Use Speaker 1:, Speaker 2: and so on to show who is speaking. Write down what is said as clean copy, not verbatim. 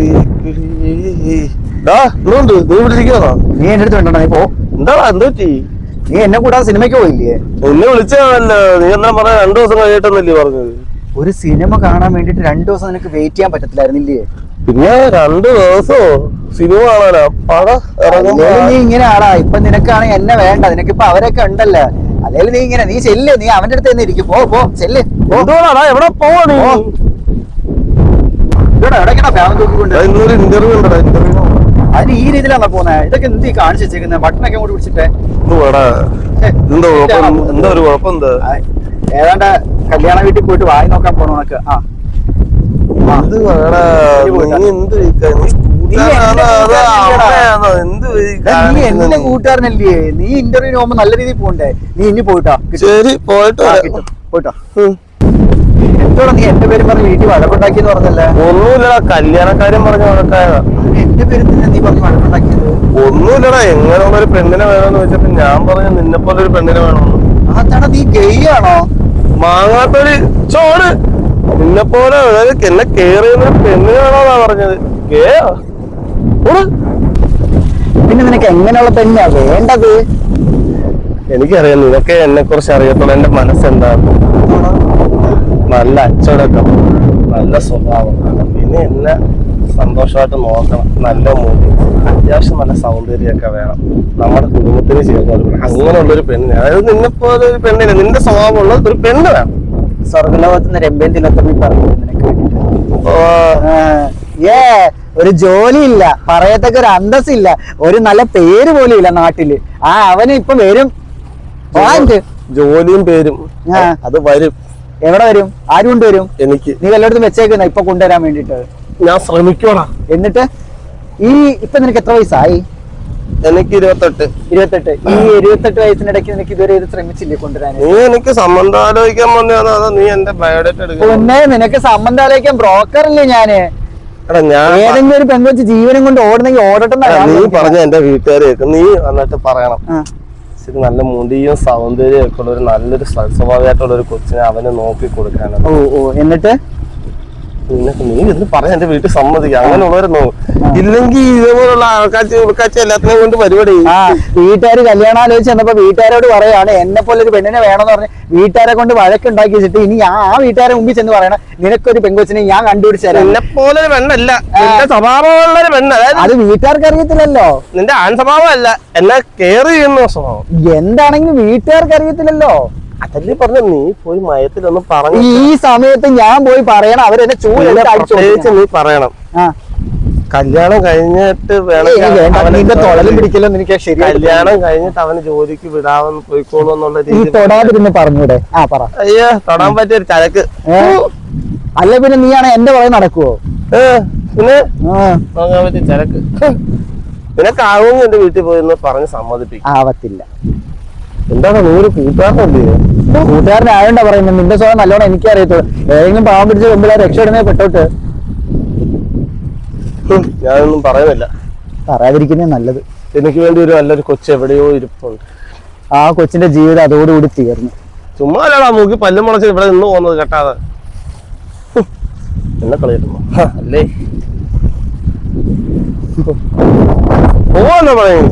Speaker 1: നീ വിളിച്ചിരിക്കണോ?
Speaker 2: നീ എന്റെ അടുത്ത് വേണ്ടോ? പോ.
Speaker 1: എന്താടാ എന്ത് പറ്റി?
Speaker 2: നീ എന്നെ കൂടാതെ സിനിമയ്ക്ക് പോയില്ലേ?
Speaker 1: എന്നെ വിളിച്ചതല്ലോ. നീ എന്നാ പറഞ്ഞ 2 ദിവസം കഴിയട്ടെന്നല്ലേ പറഞ്ഞത്?
Speaker 2: ഒരു സിനിമ കാണാൻ വേണ്ടിട്ട് 2 ദിവസം നിനക്ക് വെയിറ്റ് ചെയ്യാൻ പറ്റത്തില്ലായിരുന്നില്ലേ?
Speaker 1: പിന്നെ 2 ദിവസോ സിനിമ കാണാനാ?
Speaker 2: നീ ഇങ്ങനെ ആടാ. ഇപ്പൊ നിനക്കാണെങ്കിൽ എന്നെ വേണ്ട. നിനക്കിപ്പൊ അവരൊക്കെ ഉണ്ടല്ലോ. അല്ലെങ്കിൽ നീ ഇങ്ങനെ നീ ചെല്ല്. നീ അവന്റെ അടുത്ത് തന്നെ ഇരിക്കും. പോ ചെല്ല്.
Speaker 1: എവിടെ പോവാ നീ?
Speaker 2: ഇന്നൊരു
Speaker 1: ഇന്റർവ്യൂ ഉണ്ടോ? ഇന്റർവ്യൂ
Speaker 2: അതിന് ഈ രീതിയിലാണോ പോന്നെ? ഇതൊക്കെ എന്ത് കാണിച്ചു വെച്ചേക്കുന്നത്? ബട്ടണൊക്കെ അങ്ങോട്ട് പിടിച്ചിട്ടേ.
Speaker 1: എന്താ ഒരു കുഴപ്പം? എന്താ
Speaker 2: ഏതാണ്ട് കല്യാണ വീട്ടിൽ പോയിട്ട് വായി നോക്കാൻ പോണ ഉണക്ക്. നീ എന്റെ കൂട്ടുകാരനല്ലേ? നീ ഇന്റർവ്യൂവിന് പോകുമ്പോ നല്ല രീതിയിൽ പോണ്ടേ? നീ ഇനി പോയിട്ടോ.
Speaker 1: ശരി പോയിട്ടോ.
Speaker 2: എന്തോടാ നീ എന്റെ പേര് പറഞ്ഞ് വീട്ടിൽ വഴക്കുണ്ടാക്കിയെന്ന് പറഞ്ഞല്ലേ?
Speaker 1: ഒന്നുമില്ലടാ, കല്യാണക്കാര്യം പറഞ്ഞ വഴക്കായതാ.
Speaker 2: എന്റെ പേര് തന്നെ നീ പറഞ്ഞ് വഴക്കുണ്ടാക്കിയത്?
Speaker 1: ഒന്നുമില്ലടാ, എങ്ങനെയുള്ള ഒരു പെണ്ണിനെ വേണമെന്ന് വെച്ചപ്പോ ഞാൻ പറഞ്ഞു നിന്നെ പോലെ ഒരു പെണ്ണിനെ വേണമെന്ന്.
Speaker 2: അതാണ് നീ ഗെയ് ആണോ?
Speaker 1: മാങ്ങാത്തൊരു ചോറ് നിന്നെ പോലെ എന്നെ കെയർ ചെയ്യുന്ന പെണ്ണിനെ വേണമെന്നാ പറഞ്ഞത്. ഗേയാ?
Speaker 2: പിന്നെ നിനക്ക് എങ്ങനെയുള്ള പെണ്ണാ വേണ്ടത്?
Speaker 1: എനിക്കറിയാം നിനക്ക് എന്നെ കുറിച്ച് അറിയത്തുള്ളൂ. എന്റെ മനസ്സെന്താണ്? നല്ല അച്ചടക്കം, നല്ല സ്വഭാവം, പിന്നെ എന്നെ സന്തോഷമായിട്ട് നോക്കണം, നല്ല മൂടി, അത്യാവശ്യം നല്ല സൗന്ദര്യമൊക്കെ വേണം, നമ്മുടെ കുടുംബത്തിന് ചേർന്ന് അങ്ങനെയുള്ളൊരു പെണ്ണിനെ, അതായത് നിന്നെ പോലെ ഒരു പെണ്ണിനെ, നിന്റെ സ്വഭാവമുള്ള ഒരു പെണ്ണ് വേണം.
Speaker 2: സ്വർഗലോകത്തുനിന്ന് രംഭയും തിലോത്തമയും പറഞ്ഞു നിനക്ക് ഒരു ജോലിയില്ല, പറയത്തക്ക ഒരു അന്തസ്സില്ല, ഒരു നല്ല പേര് പോലും ഇല്ല നാട്ടില്. അവന് ഇപ്പൊ വരും.
Speaker 1: ജോലിയും പേരും അത് വരും.
Speaker 2: എവിടെ വരും? ആര് കൊണ്ടുവരും?
Speaker 1: എനിക്ക്.
Speaker 2: നീ വല്ലയിടത്തും വെച്ചേക്കുന്ന ഇപ്പൊ കൊണ്ടുവരാൻ വേണ്ടിട്ട്?
Speaker 1: ഞാൻ ശ്രമിക്കോടാ.
Speaker 2: എന്നിട്ട് ഇപ്പൊ നിനക്ക് എത്ര വയസ്സായി?
Speaker 1: എനിക്ക് 28.
Speaker 2: ഈ 28 വയസ്സിനിടയ്ക്ക് നിനക്ക് ഇതുവരെ ഇത് ശ്രമിച്ചില്ലേ കൊണ്ടുവരാൻ?
Speaker 1: നീ എനിക്ക് സംബന്ധം ആലോചിക്കാൻ വന്നതാണോ അതോ നീ എന്റെ ബയോഡേറ്റ എടുക്കാൻ?
Speaker 2: നിനക്ക് സംബന്ധം ആലോചിക്കാൻ ബ്രോക്കറല്ലേ ഞാന്? ഏതെങ്കിലും ഒരു പെൺകൊച്ച് ജീവനം കൊണ്ട് ഓടുന്നെങ്കിൽ ഓടട്ടെ.
Speaker 1: നീ പറഞ്ഞ എന്റെ വീട്ടുകാരെ നീ വന്നിട്ട് പറയണം, നല്ല മുടിയും സൗന്ദര്യം ഒക്കെ ഉള്ള ഒരു നല്ലൊരു സ്വഭാവമായിട്ടുള്ള ഒരു കൊച്ചിനെ അവന് നോക്കി കൊടുക്കാനാണ്.
Speaker 2: എന്നിട്ട്
Speaker 1: നീ ഇത് പറഞ്ഞ എന്റെ വീട്ടിൽ സമ്മതിക്കാം. അങ്ങനെയുള്ളവരൊന്നും ഇല്ലെങ്കിൽ ഇതേപോലുള്ള ആൾക്കാച്ച് എല്ലാത്തിനെയും കൊണ്ട് പരിപാടി.
Speaker 2: വീട്ടുകാർ കല്യാണാലോചിച്ച് ചെന്നപ്പോ വീട്ടുകാരോട് പറയാണ് എന്നെ പോലെ ഒരു പെണ്ണിനെ വേണമെന്ന് പറഞ്ഞ് വീട്ടുകാരെ കൊണ്ട് വഴക്കുണ്ടാക്കി വെച്ചിട്ട് ഇനി ആ വീട്ടുകാരെ മുമ്പിൽ ചെന്ന് പറയണം നിനക്കൊരു പെൺകൊച്ചിനെ ഞാൻ കണ്ടുപിടിച്ചു തരാം.
Speaker 1: എന്നെ പോലെ ഒരു പെണ്ണല്ല, നിന്റെ സ്വഭാവമുള്ള ഒരു പെണ്ണ്.
Speaker 2: അത് വീട്ടുകാർക്ക് അറിയത്തില്ലല്ലോ.
Speaker 1: നിന്റെ ആൺ സ്വഭാവമല്ല, എന്നെ കെയർ ചെയ്യുന്ന സ്വഭാവം.
Speaker 2: എന്താണെങ്കിലും വീട്ടുകാർക്ക് അറിയത്തില്ലല്ലോ.
Speaker 1: അതല്ലേ പറഞ്ഞ നീ പോയി മയത്തിലൊന്നും പറഞ്ഞു.
Speaker 2: ഈ സമയത്ത് ഞാൻ പോയി പറയണം, അവരെന്നെ
Speaker 1: പ്രത്യേകിച്ച് നീ പറയണം. കല്യാണം കഴിഞ്ഞിട്ട് കല്യാണം കഴിഞ്ഞിട്ട് അവന് ജോലിക്ക് വിടാമെന്ന് പോയിക്കോളൂ എന്നുള്ള രീതി
Speaker 2: തൊടാതിരുന്ന് പറഞ്ഞൂടെ?
Speaker 1: അയ്യോ തൊടാൻ പറ്റിയൊരു ചരക്ക്
Speaker 2: അല്ല. പിന്നെ നീയാണ് എന്റെ പുറകെ നടക്കുവോ?
Speaker 1: പിന്നെ നോക്കാൻ പറ്റിയ ചരക്ക് നിനക്കാവും. എന്റെ വീട്ടിൽ പോയി പറഞ്ഞ് സമ്മതിപ്പിക്കും.
Speaker 2: ആവത്തില്ല.
Speaker 1: എന്താണ് നീ ഒരു കൂട്ടുകാരനല്ലേ?
Speaker 2: കൂട്ടുകാരനായോണ്ടാ പറയുന്നത്. നിന്റെ സ്വയം നല്ലോണം എനിക്ക് അറിയത്തുള്ളൂ. ഏതെങ്കിലും പാവം പിടിച്ച മുമ്പിൽ രക്ഷപ്പെടുന്നേ പെട്ടോട്ട്.
Speaker 1: ഞാനൊന്നും പറയുന്നില്ല.
Speaker 2: പറയാതിരിക്കുന്നേ നല്ലത്.
Speaker 1: എനിക്ക് വേണ്ടി ഒരു നല്ലൊരു കൊച്ചു എവിടെയോ ഇരിപ്പുണ്ട്.
Speaker 2: ആ കൊച്ചിന്റെ ജീവിതം അതോടുകൂടി തീർന്നു.
Speaker 1: ചുമ്മാ അല്ലടാ മൂക്കി പല്ലും മുളച്ച് ഇവിടെ നിന്ന് പോകുന്നത് കേട്ടാതെ എന്നെ കളിയിട്ടുണ്ടോ? അല്ലേ പോവാന്നോ പറയും.